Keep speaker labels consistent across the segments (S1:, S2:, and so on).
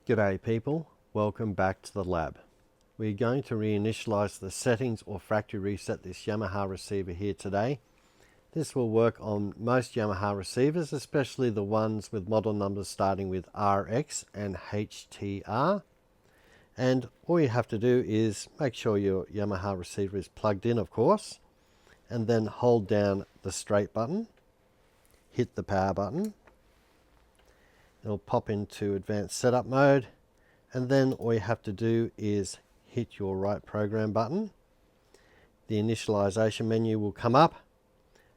S1: G'day people, welcome back to the lab. We're going to reinitialize the settings or factory reset this Yamaha receiver here today. This will work on most Yamaha receivers, especially the ones with model numbers starting with RX and HTR. And all you have to do is make sure your Yamaha receiver is plugged in, of course, and then hold down the straight button, hit the power button. It'll pop into advanced setup mode, and then all you have to do is hit your right program button. The initialization menu will come up.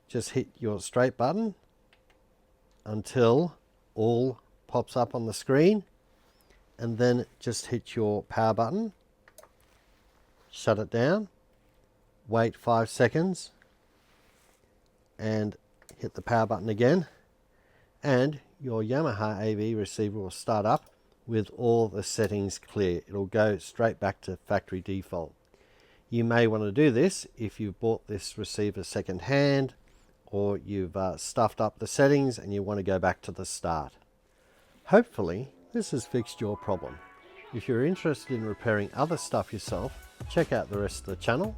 S1: Just hit your straight button until all pops up on the screen, and then just hit your power button, shut it down, wait 5 seconds, and hit the power button again, and your Yamaha AV receiver will start up with all the settings clear. It'll go straight back to factory default. You may want to do this if you've bought this receiver second hand, or you've stuffed up the settings and you want to go back to the start. Hopefully this has fixed your problem. If you're interested in repairing other stuff yourself, check out the rest of the channel.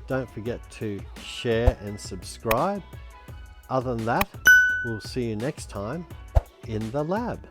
S1: Don't forget to share and subscribe. Other than that, we'll see you next time in the lab.